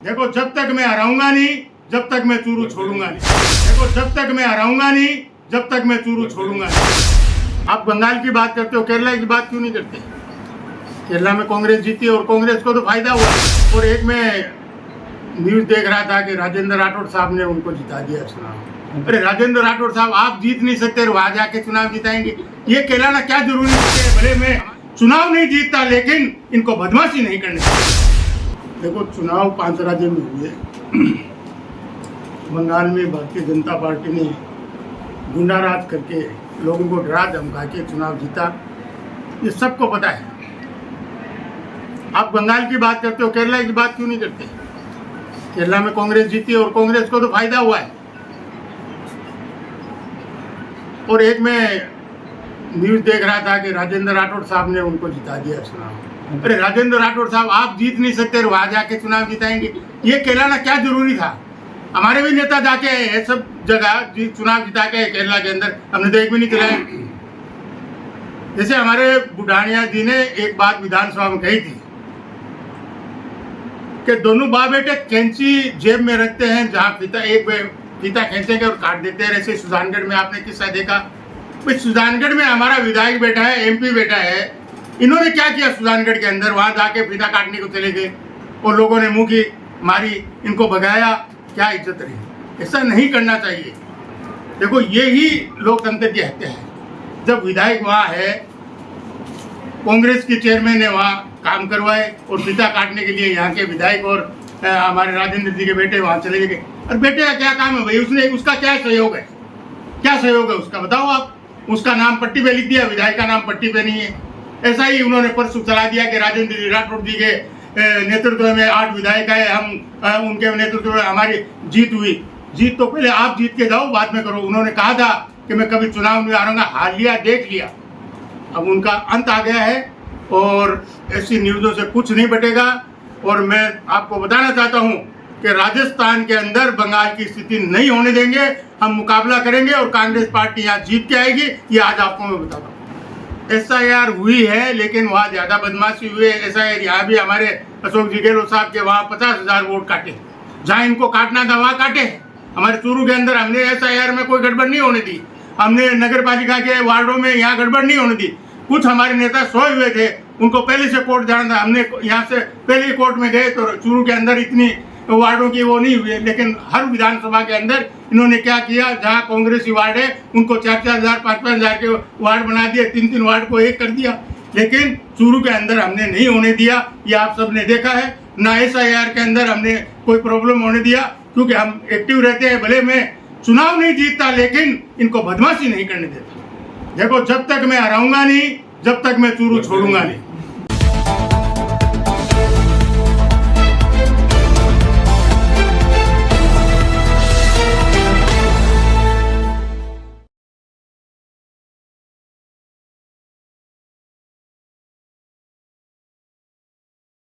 देखो जब तक मैं हराऊंगा नहीं जब तक मैं चूरू छोड़ूंगा नहीं। देखो जब तक मैं हराऊंगा नहीं जब तक मैं चूरू छोड़ूंगा नहीं। आप बंगाल की बात करते हो, केरला की बात क्यों नहीं करते? केरला में कांग्रेस जीती और कांग्रेस को तो फायदा हुआ। और एक मैं न्यूज देख रहा था कि राजेंद्र राठौड़ साहब ने उनको जिता दिया चुनाव। अरे राजेंद्र राठौड़ साहब, आप जीत नहीं सकते, वहां जाके चुनाव जिताएंगे? ये कहलाना क्या जरूरी है? भले मैं चुनाव नहीं जीतता लेकिन इनको बदमाशी नहीं करनी चाहिए। देखो चुनाव 5 राज्यों में हुए। बंगाल में भारतीय जनता पार्टी ने गुंडाराज करके लोगों को डरा धमका के चुनाव जीता, ये सबको पता है। आप बंगाल की बात करते हो, केरला की बात क्यों नहीं करते? केरला में कांग्रेस जीती और कांग्रेस को तो फायदा हुआ है। और एक मैं न्यूज देख रहा था कि राजेंद्र राठौड़ साहब ने उनको जिता दिया चुनाव। अरे राजेंद्र राठौड़ साहब, आप जीत नहीं सकते, वहां जाके चुनाव जिताएंगे? ये कहलाना क्या जरूरी था? हमारे भी नेता जाके है सब जगह चुनाव जिता के केरला के अंदर, हमने तो एक भी नहीं चलाया। जैसे हमारे बुढ़ानिया जी ने एक बात विधानसभा में कही थी कि दोनों बाप बेटे कैंची जेब में रखते हैं, जहां फीता खींचेंगे और काट देते हैं। ऐसे सुजानगढ़ में आपने किस्सा देखा? भाई सुजानगढ़ में हमारा विधायक बैठा है, एमपी बैठा है, इन्होंने क्या किया सुजानगढ़ के अंदर? वहां जाके फीता काटने को चले गए और लोगों ने मुंह की मारी, इनको भगाया, क्या इज्जत रही? ऐसा नहीं करना चाहिए। देखो यही लोकतंत्र की हत्या है। जब विधायक वहां है, कांग्रेस के चेयरमैन ने वहां काम करवाए और फीता काटने के लिए यहाँ के विधायक और हमारे राजेंद्र जी के बेटे वहां चले गए। और बेटे का क्या काम है भाई? उसका क्या सहयोग है? क्या सहयोग है उसका, बताओ आप? उसका नाम पट्टी पे लिख दिया, विधायक का नाम पट्टी पे नहीं है। ऐसा ही उन्होंने परसों चला दिया कि राजेंद्र राठौड़ जी के नेतृत्व में 8 विधायक आए, हम उनके नेतृत्व में हमारी जीत हुई। जीत तो पहले आप जीत के जाओ, बाद में करो। उन्होंने कहा था कि मैं कभी चुनाव नहीं हारूंगा, हार लिया, देख लिया। अब उनका अंत आ गया है और ऐसी न्यूज़ों से कुछ नहीं बटेगा। और मैं आपको बताना चाहता हूँ कि राजस्थान के अंदर बंगाल की स्थिति नहीं होने देंगे। हम मुकाबला करेंगे और कांग्रेस पार्टी यहाँ जीत के आएगी, ये आज आपको मैं बताता हूँ। SIR हुई है लेकिन वहाँ ज़्यादा बदमाशी हुई है। SIR यहाँ भी हमारे अशोक जी गहलोत साहब के वहाँ 50,000 वोट काटे, जहाँ इनको काटना था वहाँ काटे। हमारे चूरू के अंदर हमने SIR में कोई गड़बड़ नहीं होने दी। हमने नगर पालिका के वार्डों में यहाँ गड़बड़ नहीं होने दी। कुछ हमारे नेता सोए हुए थे, उनको पहले से कोर्ट जाना था, हमने यहाँ से पहले कोर्ट में गए तो चूरू के अंदर इतनी वार्डों की वो नहीं हुई। लेकिन हर विधानसभा के अंदर इन्होंने क्या किया, जहाँ कांग्रेसी वार्ड है उनको 4-4,000 5-5,000 के वार्ड बना दिए, 3-3 वार्ड को एक कर दिया। लेकिन चूरू के अंदर हमने नहीं होने दिया, ये आप सब ने देखा है ना। SIR के अंदर हमने कोई प्रॉब्लम होने दिया, क्योंकि हम एक्टिव रहते हैं। भले मैं चुनाव नहीं जीतता लेकिन इनको बदमाशी नहीं करने देता। देखो जब तक मैं हराऊंगा नहीं जब तक मैं चूरू छोड़ूंगा नहीं।